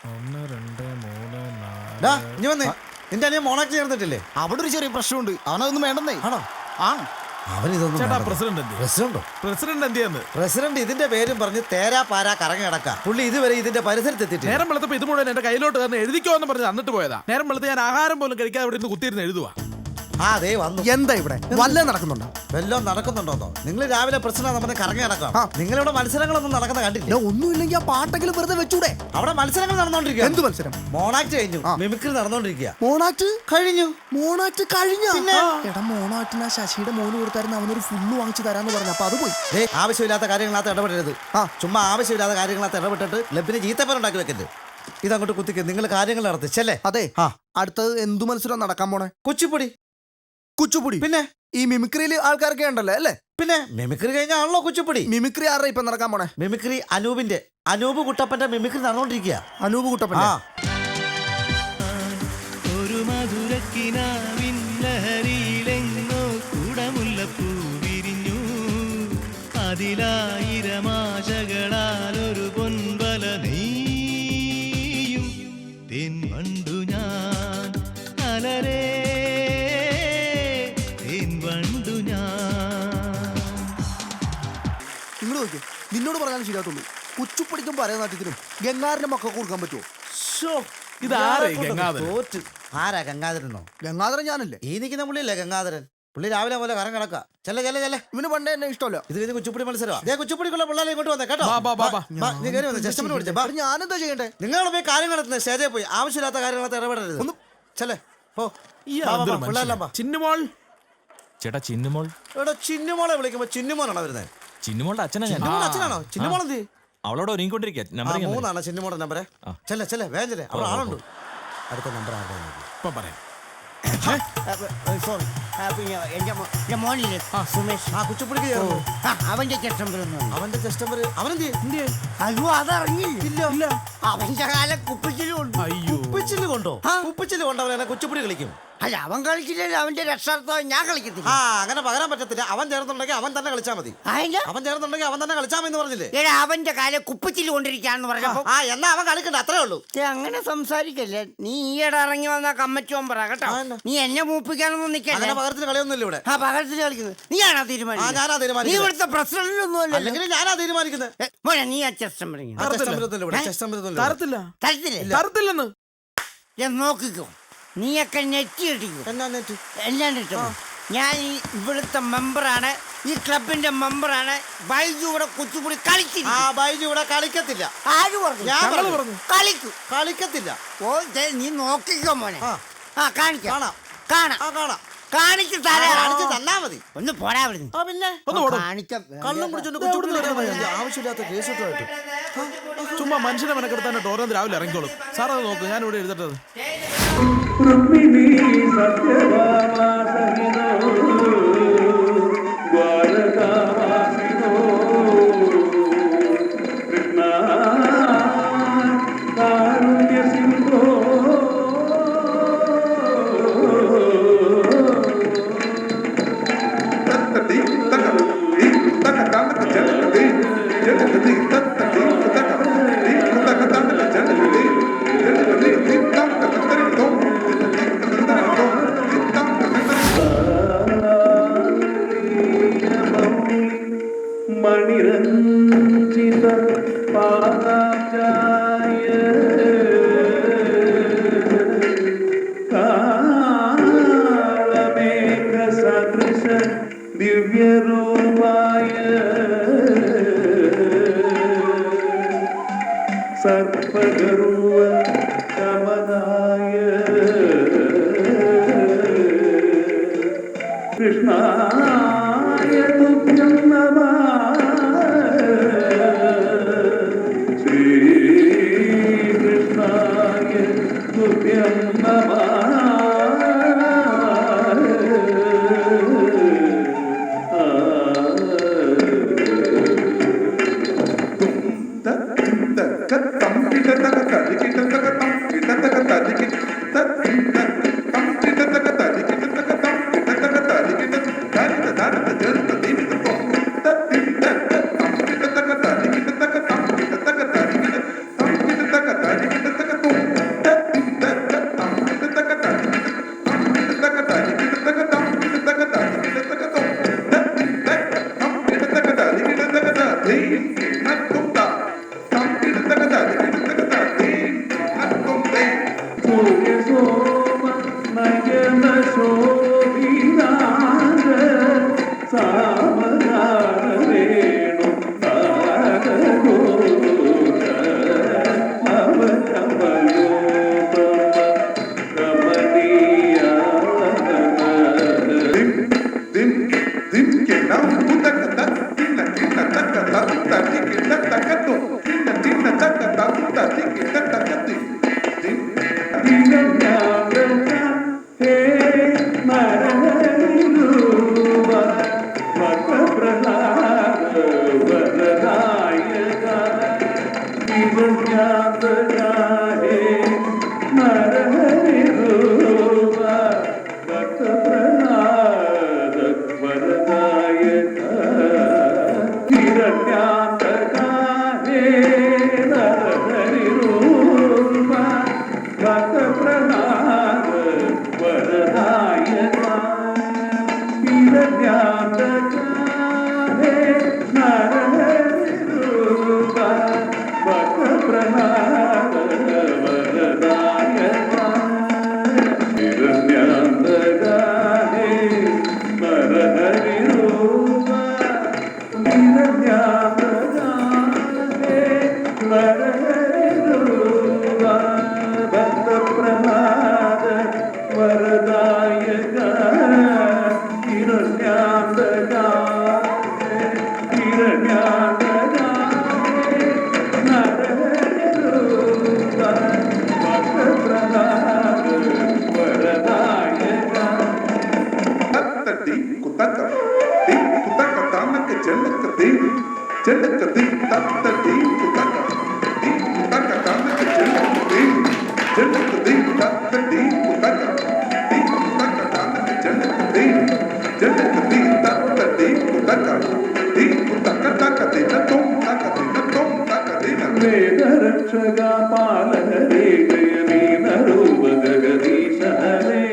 1 2 3 ഡാ, 4 ഇനി വന്നേ. നിന്റെ അനിയൻ മോണാക്ട് ചേർന്നിട്ടില്ലേ? അവിടെ ഒരു ചെറിയ പ്രശ്നമുണ്ട്. അവനതൊന്നും വേണ്ടെന്നേ. ആണോ? ആ അവനിതൊന്നും ചേട്ടാ വേണ്ടത്. പ്രസിഡന്റ് എന്ത് പ്രസിഡന്റോ? പ്രസിഡന്റ് എന്തിയെന്ന് പ്രസിഡന്റ് ഇതിന്റെ പേരും പറഞ്ഞ് തേരാ പാരാ കറങ്ങി കിടക്കാം. പുള്ളി ഇതുവരെ ഇതിന്റെ പരിസരത്ത് എത്തിയിട്ടില്ല. നേരം വെളുത്തപ്പോ ഇത് മുഴുവൻ എന്റെ കയ്യിലോട്ട് തന്നെ എഴുതിക്കോ എന്ന് പറഞ്ഞ് തന്നിട്ട് പോയതാ. നേരം വെളുത്ത് ഞാൻ ആഹാരം പോലും കഴിക്കാതെ ഇവിടെ നിന്ന് കുത്തിയിരുന്ന് എഴുതുവാ. ആ ദേ വന്നു. എന്താ ഇവിടെ വല്ലതും നടക്കുന്നുണ്ടോ? വല്ലതും നടക്കുന്നുണ്ടോന്നോ? നിങ്ങൾ രാവിലെ പ്രശ്നം നമ്മുടെ കറങ്ങി കിടക്കാം. നിങ്ങളിവിടെ മത്സരങ്ങളൊന്നും നടക്കുന്ന കണ്ടില്ല. ഒന്നുമില്ലെങ്കിൽ ആ പാട്ടെങ്കിലും വെറുതെ വെച്ചൂടെ? അവിടെ മത്സരങ്ങൾ നടന്നുകൊണ്ടിരിക്കുക. എന്ത് മത്സരം? മോണാക്ട് കഴിഞ്ഞു, മിമിക്രി നടന്നുകൊണ്ടിരിക്കുക. മോണാക്ട് കഴിഞ്ഞു. മോണാക്ട് കഴിഞ്ഞോ? പിന്നെ? എടാ, മോണാക്ടിന് ആ ശശിയുടെ മോന് കൊടുത്തായിരുന്നു അവനൊരു ഫുള്ള് വാങ്ങിച്ചു തരാന്ന് പറഞ്ഞു. അപ്പൊ അത് പോയി. ആവശ്യമില്ലാത്ത കാര്യങ്ങളകത്ത് ഇടപെടരുത്. ചുമ്മാ ആവശ്യമില്ലാത്ത കാര്യങ്ങളകത്ത് ഇടപെട്ടിട്ട് ക്ലബിന് ചീത്തപ്പേര് ഉണ്ടാക്കി വെക്കരുത്. ഇതങ്ങോട്ട് കുത്തിക്ക്. നിങ്ങൾ കാര്യങ്ങൾ നടത്തിച്ചല്ലേ? അതെ. അടുത്തത് എന്തു മത്സരം നടക്കാൻ പോണേ? കുച്ചിപ്പൊടി. കുച്ചുപുടി. പിന്നെ ഈ മിമിക്രിയിൽ ആൾക്കാരൊക്കെ ഉണ്ടല്ലോ അല്ലേ? പിന്നെ മിമിക്രി കഴിഞ്ഞാണല്ലോ കുച്ചിപ്പൊടി. മിമിക്രി ആരുടെ ഇപ്പൊ നടക്കാൻ പോണേ? മിമിക്രി അനൂപിന്റെ. അനൂപ് കുട്ടപ്പന്റെ മിമിക്രി നടന്നുകൊണ്ടിരിക്കുക. അനൂപ് കുട്ടപ്പൻ. ഒരു മധുരക്കിനാവിൻ ലഹരിയിലെങ്ങോ കുടമുല്ലപ്പൂ വിരിഞ്ഞു. അതിലായിരമാശകളാൽ ഒരു പൊൻവല നെയ്യും. തേൻ വണ്ടു ഞാൻ അലരേ, തേൻ വണ്ടു ഞാൻ. നിങ്ങൾ നോക്കിയോ, നിന്നോട് പറഞ്ഞാലും ശരിയാത്തുള്ളൂ. കുച്ചുപ്പടിക്കും പരനാട്യത്തിനും ഗംഗാറിന്റെ മക്കൾക്ക് കൊടുക്കാൻ പറ്റുമോ? ആരാ ഗംഗാധരനോ? ഗംഗാധരൻ ഞാനല്ലേ? ഈ നിൽക്കുന്ന പുള്ളിയല്ലേ ഗംഗാധരൻ? പുള്ളി രാവിലെ പോലെ കറങ്ങി കിടക്കുക. ചെല്ല ചെല്ല ചെല്ല. ഇവന് പണ്ടേ എന്നെ ഇഷ്ടമല്ല. ഇത് കഴിഞ്ഞ് കുച്ചിപ്പൊടി മത്സരമാണ്. കുച്ചിപ്പൊടിക്കുള്ള പിള്ളേരെ ഇങ്ങോട്ട് വന്നേ കേട്ടോ. ഞാനെന്താ ചെയ്യണ്ടേ? നിങ്ങളോട് പോയി കാര്യങ്ങൾ നടത്തുന്നത് സ്റ്റേജിൽ പോയി ആവശ്യമില്ലാത്ത കാര്യങ്ങളൊക്കെ ഇടപെടരുത്. ഒന്ന് ചെല്ലേ പോ. പിള്ളേരെല്ലാം ചിന്നുമോൾ. ചേട്ടാ ചിന്നുമോൾ. ഇവിടെ ചിന്നുമോളെ വിളിക്കുമ്പോ ചിന്നുമോനാണോ വരുന്നത്? ചിന്നുമോളുടെ അച്ഛനാ ഞാൻ. അച്ഛനാണോ? ചിന്നുമോൾ എന്ത്? അവളോട് ഒരുങ്ങിക്കൊണ്ടിരിക്കുക. 3 ചിന്നുമോടെ നമ്പറേ. ചെല്ലേ ചെല്ലേ വേഗം ചെല്ലേ. അവിടെ ആളുണ്ട്. അടുത്ത നമ്പർ ആരുടെ? ഇപ്പൊ പറയാം. മോനില്ലേ സുമേഷ്, ആ കുച്ചിപ്പൊടിക്ക് ചേർന്നു. അവന്റെ ചെസ്റ്റംബർ. അവന്റെ കസ്റ്റമർ അവനെന്ത്? അയ്യോ, അതറിഞ്ഞില്ല. അവന്റെ കാലം കുപ്പിച്ചിലും ഉണ്ട്. അയ്യോ, കുപ്പിച്ചില് കൊണ്ടോ? കുപ്പിച്ചില് കൊണ്ടവനെ കുച്ചിപ്പൊടി കളിക്കും. അല്ല, അവൻ കളിച്ചില്ലല്ലോ. അവന്റെ രക്ഷാർത്ഥം ഞാൻ കളിക്കത്തില്ല. അങ്ങനെ പകരാൻ പറ്റത്തില്ല. അവൻ ചേർന്നുണ്ടെങ്കിൽ അവൻ തന്നെ കളിച്ചാൽ മതി. അവൻ ചേർന്നുണ്ടെങ്കിൽ അവൻ തന്നെ കളിച്ചാൽ മതി എന്ന് പറഞ്ഞില്ലേ? അവന്റെ കാലം കുപ്പിച്ചില് കൊണ്ടിരിക്കാന്ന് പറഞ്ഞപ്പോ എന്നാ അവൻ കളിക്കണ്ട, അത്രേ ഉള്ളൂ. അങ്ങനെ സംസാരിക്കല്ലേ. നീ ഈയിടെ ഇറങ്ങി വന്ന കമ്മറ്റി പറ കേട്ടോ. നീ എന്നെ മൂപ്പിക്കാനൊന്നും നിൽക്കല്ലേ. പകരത്തിന് കളിയൊന്നുമില്ല ഇവിടെ. പകരത്തിന് കളിക്കുന്നത് നീയാണോ തീരുമാനിക്കുന്നത്? ഞാനാ നീ തീരുമാനിക്കുന്നത്. ഇവിടുത്തെ പ്രസിഡന്റ് ഒന്നും അല്ല. അല്ലെങ്കിൽ ഞാനാ തീരുമാനിക്കുന്നത്. മോനെ, നീ ആ ചെസ്റ്റംബർ തരത്തില്ലെന്ന് ഞാൻ നോക്കിക്കോ. നീയൊക്കെ നെറ്റ് കിട്ടിക്കോ. എല്ലാം കിട്ടും. ഞാൻ ഈ ഇവിടുത്തെ മെമ്പറാണ്, ഈ ക്ലബിന്റെ മെമ്പറാണ്. ബൈജു ഇവിടെ കുച്ചുപുടി കളിച്ചില്ല. ബൈജു ഇവിടെ കളിക്കത്തില്ല. ആര് പറഞ്ഞു? ഞാൻ പറഞ്ഞു കളിക്കും. കളിക്കത്തില്ല. ഓ, നീ നോക്കിക്കോ മോനെ. കാണിക്കാം. കാണാം. കാണിച്ചു തന്നാ മതി. ഒന്ന് പോരാ അവിടുന്ന്. പിന്നെ കാണിക്കാം. കള്ളം കുടിച്ചോണ്ട് ആവശ്യമില്ലാത്ത കേസിട്ടുമായിട്ട് ചുമ്മാ മനുഷ്യനെ മെനക്കെടുത്താനായിട്ട് ഓരോന്ന് രാവിലെ ഇറങ്ങിക്കോളും. സാർ അത് നോക്ക്, ഞാൻ ഇവിടെ എഴുതട്ടത്. മണിരഞ്ജിത പാദാചായ കാളമേഘ സദൃശ ദിവ്യരൂപായ സർപ്പഗർവ ശമനായ കൃഷ്ണായ തുഭ്യം നമഃ. ശ്രീകൃഷ്ണായ തുഭ്യം നമഃ. വേദരക്ഷക പാലകരേ ജയമീനരൂപ ജഗദീശ ഹരേ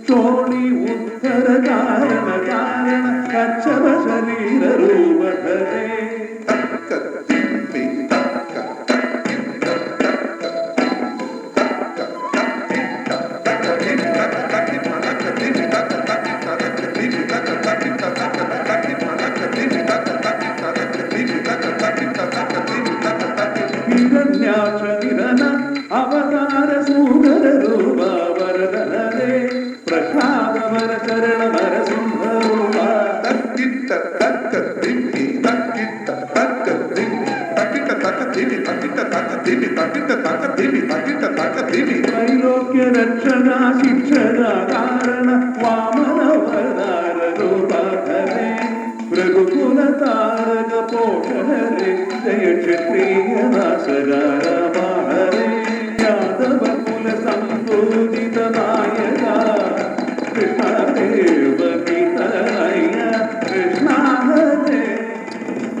ചോളി ഉത്തര കാരണ കാരണ കച്ചവ ശരീര രൂപ ഹരേ ഹിരണ്യാക്ഷനിരന അവതാര സൂദര രൂപ വരദനരേ പ്രസാദവര ചരണവര സിംഹരൂപ തക്കിട്ട തക്ക തിമ്മി തക്കിട്ട തക്ക തിമ്മി തക്കിട്ട തക്ക തിമ്മി തക്കിട്ട തക്ക തിമ്മി തക്കിട്ട തക്ക തിമ്മി തക്കിട്ട തക്ക തിമ്മി ത്രൈലോക്യ രക്ഷക ശിക്ഷക കാരണ വാമനവതാര രൂപ ഹരേ രഘുകുല താരക പോഷണരേ ജയ ക്ഷത്രിയ നാശകാരമ ഹരേ യാദവ കുല സംപൂജിത നായക കൃഷ്ണദേവ പിതനയ കൃഷ്ണ ഹരേ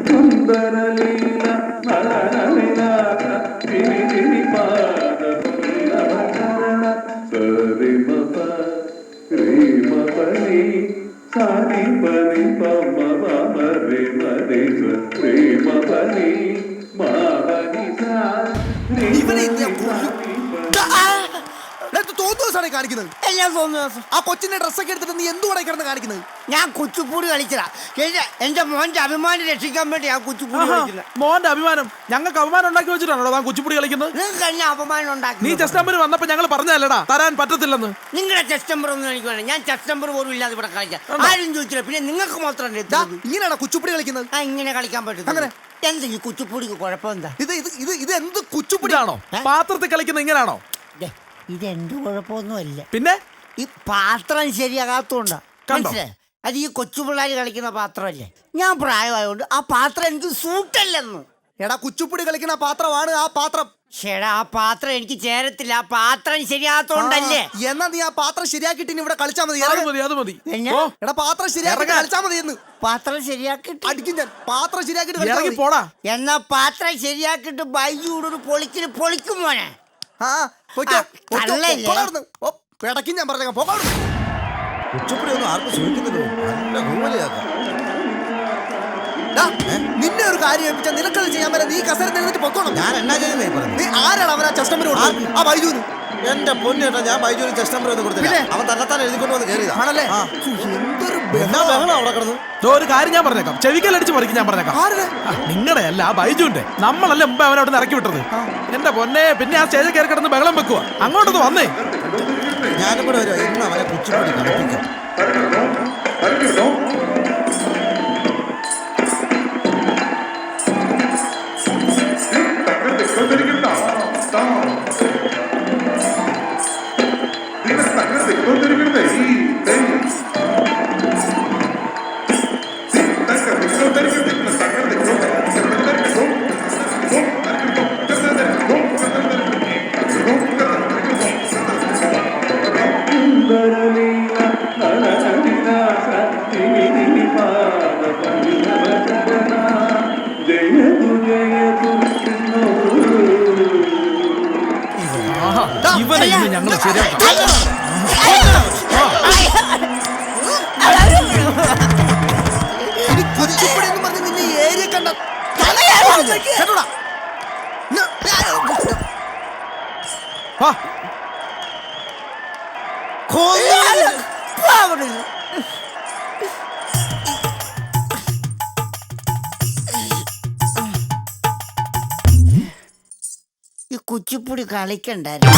സുന്ദര ലീല നരനലിനാക വിനി പാദ പുല്ലവകരണ സരിമപ ശ്രീമപനി സാനി പനി പമ മമ രെ മരി ശ്രീമ പനി മാവനി സാ ഇവനെ എന്ത് ഞാൻ കൊല്ലും? തോന്നുന്ന ദിവസമാണ് കാണിക്കുന്നത്. എല്ലാം തോന്നുന്നു ദിവസം. ആ കൊച്ചിന്റെ ഡ്രസ്സൊക്കെ എടുത്തിട്ട് നീ എന്തുകൂടെ കിടന്ന് കാണിക്കുന്നത്? ഞാൻ കുച്ചുപ്പൂടി കളിച്ചതാ. എന്റെ മോന്റെ അഭിമാനം രക്ഷിക്കാൻ വേണ്ടി ഞാൻ കുച്ചുപ്പൂടി കളിക്കുന്നത്. മോന്റെ അഭിമാനം ഞങ്ങൾക്ക് അഭിമാനം ഉണ്ടാക്കി വെച്ചിട്ടാണോ താൻ കുച്ചിപ്പുടി കളിക്കുന്നത്? നിങ്ങൾക്ക് തന്നെ അപമാനം ഉണ്ടാക്കി. നീ ചെസ്റ്റ് നമ്പർ വന്നപ്പോ ഞങ്ങൾ പറഞ്ഞല്ലടാ തരാൻ പറ്റത്തില്ലെന്ന്. നിങ്ങളുടെ ചെസ്റ്റ് നമ്പർ ഒന്നും എനിക്ക് വേണം. ഞാൻ ചെസ്റ്റ് നമ്പർ പോലും ഇല്ലാതെ ഇവിടെ കളിക്കാം. ആരും ചോദിച്ചില്ല. പിന്നെ നിങ്ങൾക്ക് മാത്രം ഇങ്ങനെയാണോ കുച്ചുപ്പിടി കളിക്കുന്നത്? ഇങ്ങനെ കളിക്കാൻ പറ്റും. അങ്ങനെ എന്താ ഈ കുച്ചുപ്പൂടിക്ക് കുഴപ്പം എന്താ? ഇത് എന്ത് കുച്ചുപ്പിടിയാണോ? പാത്രത്തിൽ കളിക്കുന്ന ഇങ്ങനാണോ? ഇത് എന്ത് കുഴപ്പമൊന്നുമല്ല. പിന്നെ ഈ പാത്രം ശരിയാകാത്തോണ്ടാ. കണ്ടോ? മനസ്സിലായി? അത് ഈ കൊച്ചു പിള്ളേർ കളിക്കുന്ന പാത്രമല്ലേ. ഞാൻ പ്രായമായതുകൊണ്ട് ആ പാത്രം എനിക്ക് സൂട്ടല്ലെന്ന്. എടാ കുച്ചുപ്പിടി കളിക്കുന്ന പാത്രമാണ് ആ പാത്രം. ചേടാ ആ പാത്രം എനിക്ക് ചേരത്തില്ല. ആ പാത്രം ശരിയാത്തോണ്ടല്ലേ. എന്നാ നീ ആ പാത്രം ശരിയാക്കിട്ട് ഇനി ഇവിടെ കളിച്ചാ മതി. അത് മതി അത് മതി. പിന്നെ? ഓ, എടാ പാത്രം ശരിയാക്കിട്ട് കളിച്ചാ മതി എന്ന്. പാത്രം ശരിയാക്കിട്ട് അടിക്കും ഞാൻ. പാത്രം ശരിയാക്കിട്ട് കളിച്ചാ ഇറങ്ങി മതി. പോടാ. എന്നാ പാത്രം ശരിയാക്കിട്ട് ബൈജൂടെ ഒരു പൊളിക്കിന് പൊളിക്കും മോനെ. ആ പൊയ്ക്കോ. ആ, തള്ളല്ലേ? പിടക്കും ഞാൻ പറഞ്ഞേക്കാം. പോകാം. കുച്ചുപ്പിടി ഒന്നും ആർക്കും സൂചിക്കുന്നില്ലോ. നല്ല കൂമലയാക്കാം. നിന്നെ ഒരു കാര്യം ഏൽപ്പിച്ചാൽ നിനക്കത് ചെയ്യാൻ പറ്റാ. നീ കസേര നിന്നിട്ട് പൊക്കോണം. ഞാൻ എന്നാ ചെയ്യുന്നേ പറഞ്ഞു? നീ ആരാണ് അവനാ ചെസ്റ്റ് നമ്പർ കൊടുത്തത്? ആ ബൈജുവിന്. എന്റെ പൊന്നേട്ടാ ഞാൻ ബൈജുവിന് ചെസ്റ്റ് നമ്പർ ഒന്നും കൊടുത്തില്ല. പിന്നെ? അവൻ തന്നെത്താൻ എഴുതിക്കൊണ്ട് വന്ന് കയറിയതാ. ആണല്ലേ? ആ. എന്തൊരു എന്നാ ബഹളം അവിടെ കിടന്നു. ഒരു കാര്യം ഞാൻ പറഞ്ഞേക്കാം. ചെവിക്കലടിച്ച് പറിക്കും ഞാൻ പറഞ്ഞേക്കാം. നിങ്ങളുടെ അല്ല ആ ബൈജുന്റെ. നമ്മളല്ലേ മുമ്പ് അവനെ അവിടെ നിന്ന് ഇറക്കി വിട്ടത്. എന്റെ പൊന്നെ പിന്നെ ആ സ്റ്റേജിൽ കയറി കിടന്ന് ബഹളം വെക്കുക. അങ്ങോട്ടൊന്ന് വന്നേ. ഞാനും കൂടെ വരുവാ. ഇന്ന് അവനെ കുച്ചുപ്പിടി കളിപ്പിക്കാം. ഇവനെ ഇന്ന് ഞങ്ങൾ ശരിയാക്കാം. കുച്ചുപ്പിടി എന്ന് പറഞ്ഞ് നിന്നെ ഏരിയ കണ്ട കേട്ടോടാ. ആ, ഈ കുച്ചിപ്പുടി കളിക്കണ്ടായിരുന്നു.